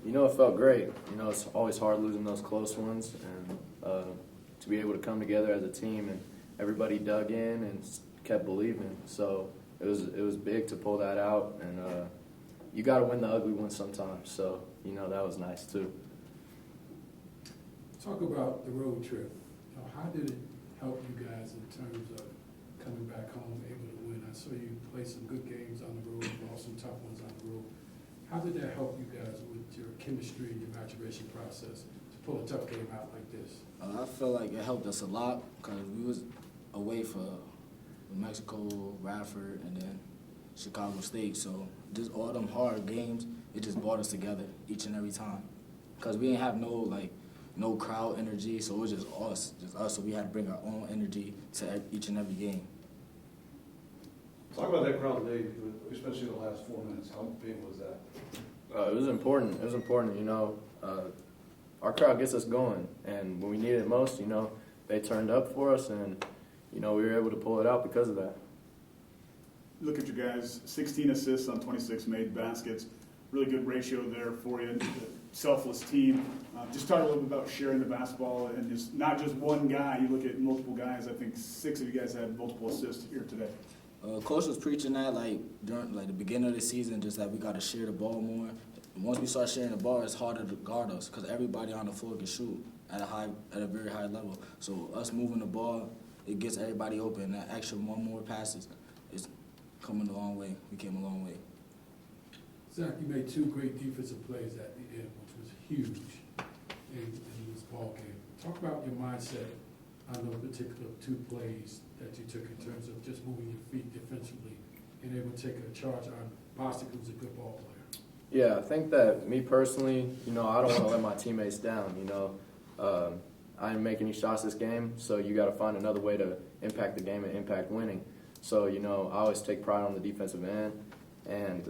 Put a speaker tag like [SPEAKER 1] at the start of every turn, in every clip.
[SPEAKER 1] It felt great. It's always hard losing those close ones, and to be able to come together as a team and everybody dug in and kept believing. So it was big to pull that out, and you got to win the ugly ones sometimes. So that was nice too.
[SPEAKER 2] Talk about the road trip. How did it help you guys in terms of coming back home able to win? I saw you play some good games on the road, but also some tough ones on the road. How did that help you guys with your chemistry and your maturation process to pull a tough game out like this?
[SPEAKER 3] I feel like it helped us a lot because we was away for Mexico, Radford, and then Chicago State. So just all them hard games, it just brought us together each and every time. Because we didn't have no crowd energy, so it was just us. So we had to bring our own energy to each and every game.
[SPEAKER 4] Talk about that crowd today, especially the last 4 minutes. How big was that?
[SPEAKER 1] It was important. It was important. Our crowd gets us going, and when we needed it most, they turned up for us, and we were able to pull it out because of that.
[SPEAKER 5] Look at you guys, 16 assists on 26 made baskets. Really good ratio there for you. Selfless team. Just talk a little bit about sharing the basketball and just not just one guy. You look at multiple guys. I think 6 of you guys had multiple assists here today.
[SPEAKER 3] Coach was preaching that during the beginning of the season, just that we got to share the ball more. And once we start sharing the ball, it's harder to guard us because everybody on the floor can shoot at a very high level. So us moving the ball, it gets everybody open. That extra one more passes is coming a long way. We came a long way.
[SPEAKER 2] Zach, you made 2 great defensive plays at the end, which was huge in this ball game. Talk about your mindset on those particular 2 plays that you took in terms of just moving your feet defensively and able to take a charge on Bostic, who's a good ball player.
[SPEAKER 1] Yeah, I think that me personally, I don't want to let my teammates down. I didn't make any shots this game, so you got to find another way to impact the game and impact winning. So, I always take pride on the defensive end, and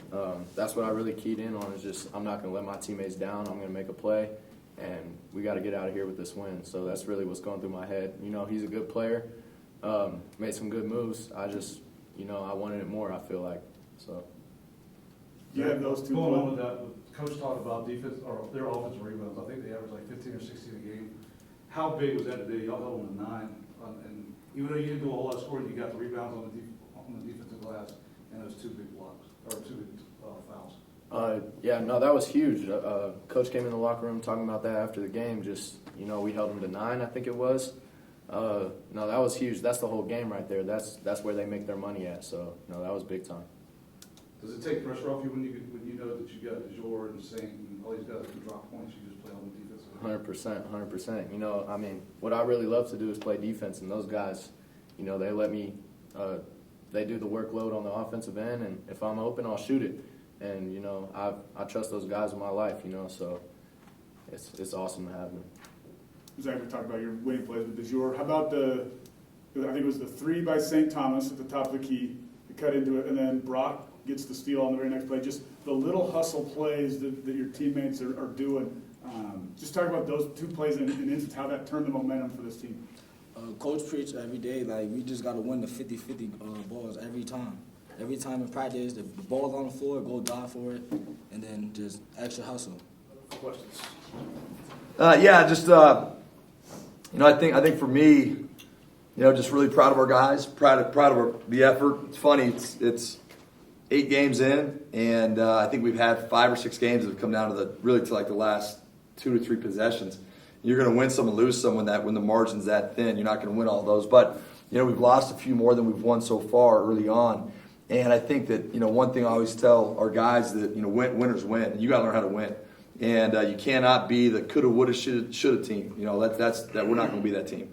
[SPEAKER 1] that's what I really keyed in on is just I'm not going to let my teammates down. I'm going to make a play, and we got to get out of here with this win. So that's really what's going through my head. He's a good player, made some good moves. I just, I wanted it more, I feel like. So.
[SPEAKER 5] You have those 2
[SPEAKER 4] Going on with that, Coach talked about defense or their offensive rebounds. I think they averaged like 15 or 16 a game. How big was that today? Y'all held them to 9, and even though you didn't do a whole lot of scoring, you got the rebounds on the defensive glass and those 2 big blocks or 2 big fouls.
[SPEAKER 1] Yeah, no, that was huge. Coach came in the locker room talking about that after the game. Just, we held them to 9, I think it was. No, that was huge. That's the whole game right there. That's where they make their money at. So, no, that was big time.
[SPEAKER 4] Does it take pressure off you when you know that you got Jor and Saint and all these guys can drop points? You just play on the defense.
[SPEAKER 1] 100%. What I really love to do is play defense, and those guys, they let me. They do the workload on the offensive end, and if I'm open, I'll shoot it. And I trust those guys in my life. So it's awesome to have them.
[SPEAKER 5] Zach, we talked about your winning plays with De Jure. How about I think it was the 3 by St. Thomas at the top of the key, to cut into it, and then Brock gets the steal on the very next play. Just the little hustle plays that your teammates are doing. Just talk about those 2 plays in instance, how that turned the momentum for this team.
[SPEAKER 3] Coach preached every day, we just got to win the 50-50 balls every time. Every time in practice, the ball's on the floor, go dive for it, and then just extra hustle.
[SPEAKER 4] Questions?
[SPEAKER 6] I think for me, just really proud of our guys, proud of the effort. It's funny, it's 8 games in, and I think we've had 5 or 6 games that have come down to the last 2 to 3 possessions. You're going to win some and lose some when the margin's that thin. You're not going to win all those, but we've lost a few more than we've won so far early on. And I think that one thing I always tell our guys that winners win. You got to learn how to win, and you cannot be the coulda, woulda, shoulda team. That's we're not going to be that team.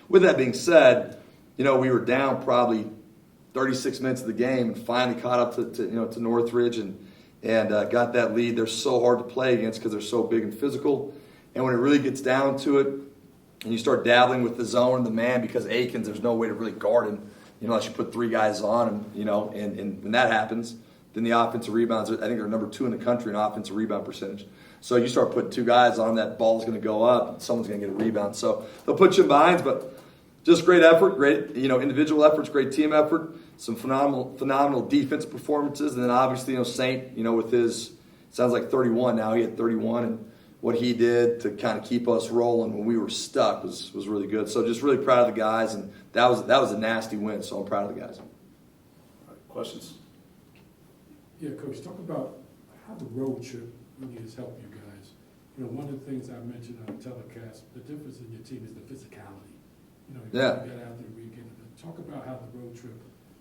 [SPEAKER 6] With that being said, we were down probably 36 minutes of the game and finally caught up to Northridge and got that lead. They're so hard to play against because they're so big and physical. And when it really gets down to it, and you start dabbling with the zone and the man, because Akins, there's no way to really guard him, unless you put 3 guys on him, and when that happens, then the offensive rebounds, I think they're number 2 in the country in offensive rebound percentage. So you start putting 2 guys on, that ball's going to go up, and someone's going to get a rebound. So they'll put you in binds, but just great effort, great individual efforts, great team effort, some phenomenal defense performances, and then obviously Saint, with his sounds like 31 now. He had 31, and what he did to kind of keep us rolling when we were stuck was really good. So just really proud of the guys, and that was a nasty win. So I'm proud of the guys.
[SPEAKER 4] All right, questions?
[SPEAKER 2] Yeah, Coach, talk about how the road trip really has helped you guys. You know, one of the things I mentioned on the telecast, the difference in your team is the physicality. You know, you
[SPEAKER 6] Yeah.
[SPEAKER 2] got out there weekend. Talk about how the road trip,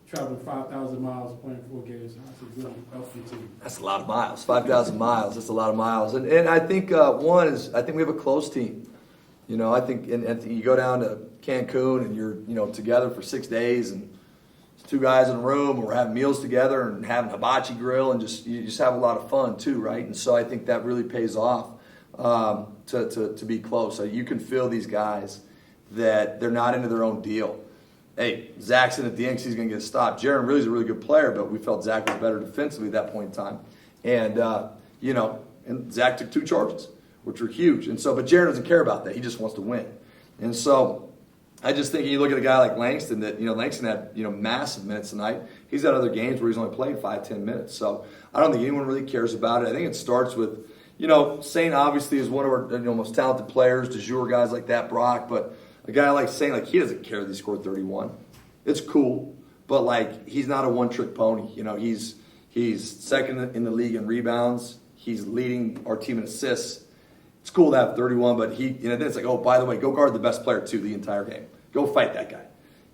[SPEAKER 2] traveling 5,000 miles, playing 4 games, how it really helped your team.
[SPEAKER 6] That's a lot of miles. 5,000 miles. That's a lot of miles. And I think one is I think we have a close team. You know, I think and you go down to Cancun and you're together for 6 days, and it's 2 guys in a room, and we're having meals together and having hibachi grill, and you just have a lot of fun too, right? And so I think that really pays off to be close. So you can feel these guys that they're not into their own deal. Hey, Zach's in at the end because he's going to get a stop. Jaron really is a really good player, but we felt Zach was better defensively at that point in time. And, and Zach took 2 charges, which were huge. And so, but Jaron doesn't care about that. He just wants to win. And so I just think you look at a guy like Langston that, Langston had, massive minutes tonight. He's had other games where he's only played 5-10 minutes. So I don't think anyone really cares about it. I think it starts with, Saint obviously is one of our most talented players, de jour guys like that, Brock, but a guy like Saint, he doesn't care that he scored 31. It's cool, but he's not a one-trick pony. He's second in the league in rebounds. He's leading our team in assists. It's cool to have 31, but then it's like, oh, by the way, go guard the best player too the entire game. Go fight that guy.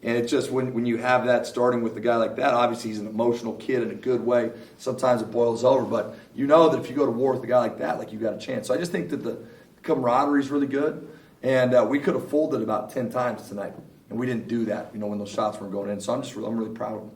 [SPEAKER 6] And it's just when you have that starting with a guy like that, obviously he's an emotional kid in a good way. Sometimes it boils over, but that if you go to war with a guy like that, you got a chance. So I just think that the camaraderie is really good. And we could have folded about 10 times tonight, and we didn't do that, when those shots were going in. So I'm really proud of them.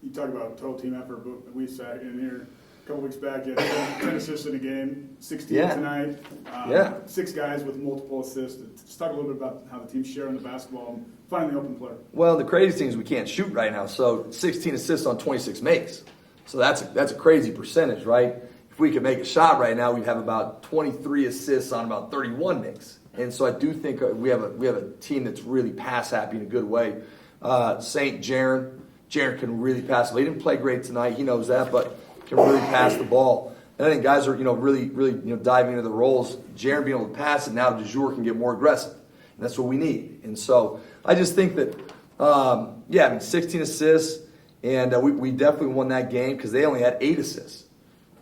[SPEAKER 5] You talk about total team effort, but we sat in here a couple weeks back. You had 10 assists in a game, 16 tonight. 6 guys with multiple assists. Just talk a little bit about how the team's sharing the basketball and finding the open player.
[SPEAKER 6] Well, the crazy thing is we can't shoot right now. So 16 assists on 26 makes. So that's a crazy percentage, right? If we could make a shot right now, we'd have about 23 assists on about 31 makes. And so I do think we have a team that's really pass happy in a good way. Saint Jaron can really pass. He didn't play great tonight. He knows that, but can really pass the ball. And I think guys are really diving into the roles. Jaron being able to pass it now, de jour can get more aggressive, and that's what we need. And so I just think that 16 assists, and we definitely won that game because they only had 8 assists.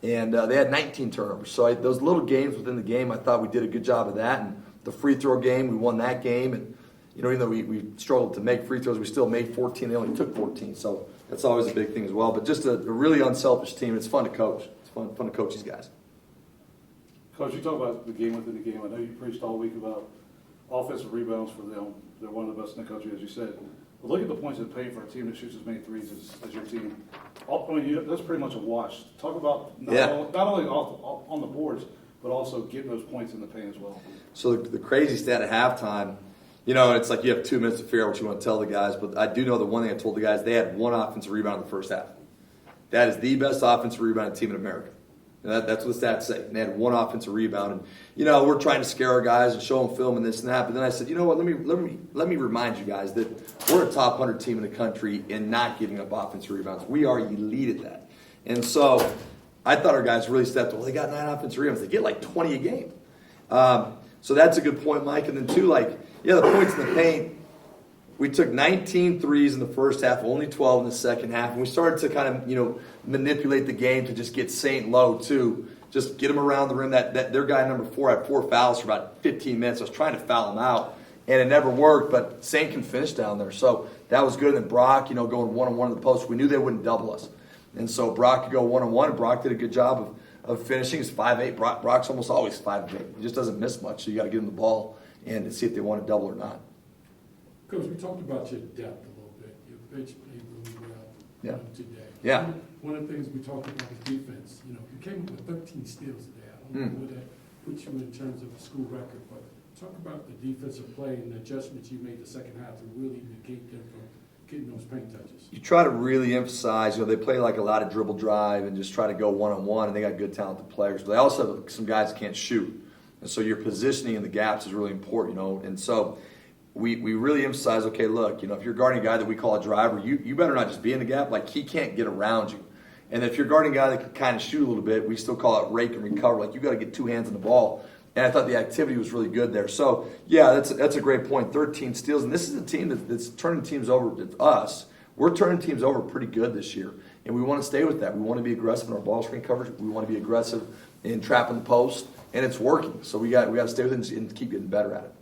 [SPEAKER 6] And they had 19 turnovers. So those little games within the game, I thought we did a good job of that. And the free throw game, we won that game. And, even though we struggled to make free throws, we still made 14. They only took 14. So that's always a big thing as well. But just a really unselfish team. It's fun to coach. It's fun to coach these guys.
[SPEAKER 4] Coach, you talk about the game within the game. I know you preached all week about offensive rebounds for them. They're one of the best in the country, as you said. But look at the points in paint for a team that shoots as many threes as your team. That's pretty much a wash. Talk about not only on the boards, but also getting those points in the paint as well.
[SPEAKER 6] So the crazy stat at halftime, it's like you have 2 minutes to figure out what you want to tell the guys. But I do know the one thing I told the guys, they had 1 offensive rebound in the first half. That is the best offensive rebound team in America. And that's what the stats say. And they had 1 offensive rebound. And, we're trying to scare our guys and show them film and this and that. But then I said, what, let me remind you guys that we're a top 100 team in the country in not giving up offensive rebounds. We are elite at that. And so I thought our guys really stepped up. Well, they got 9 offensive rebounds. They get 20 a game. So that's a good point, Mike. And then two, the points in the paint. We took 19 threes in the first half, only 12 in the second half. And we started to kind of, manipulate the game to just get Saint low, too. Just get him around the rim. That their guy, number 4, had 4 fouls for about 15 minutes. I was trying to foul him out, and it never worked. But Saint can finish down there. So that was good. And then Brock, going one-on-one in the post. We knew they wouldn't double us. And so Brock could go one-on-one, and Brock did a good job of finishing. He's 5'8". Brock's almost always 5'8". He just doesn't miss much. So you got to get him the ball and see if they want to double or not.
[SPEAKER 2] Coach, we talked about your depth a little bit. Your bench played really well today.
[SPEAKER 6] Yeah.
[SPEAKER 2] One of the things we talked about is defense. You came up with 13 steals today. I don't know where that puts you in terms of a school record, but talk about the defensive play and the adjustments you made the second half to really negate them from getting those paint touches.
[SPEAKER 6] You try to really emphasize, they play a lot of dribble drive and just try to go one-on-one, and they got good talented players. But they also have some guys that can't shoot. And so your positioning in the gaps is really important, And so we really emphasize, okay, look, if you're guarding a guy that we call a driver, you better not just be in the gap. He can't get around you. And if you're guarding a guy that can kind of shoot a little bit, we still call it rake and recover. Like, you got to get two hands on the ball. And I thought the activity was really good there. So, yeah, that's a great point. 13 steals. And this is a team that's turning teams over. It's us. We're turning teams over pretty good this year. And we want to stay with that. We want to be aggressive in our ball screen coverage. We want to be aggressive in trapping the post. And it's working. So we got to stay with it and keep getting better at it.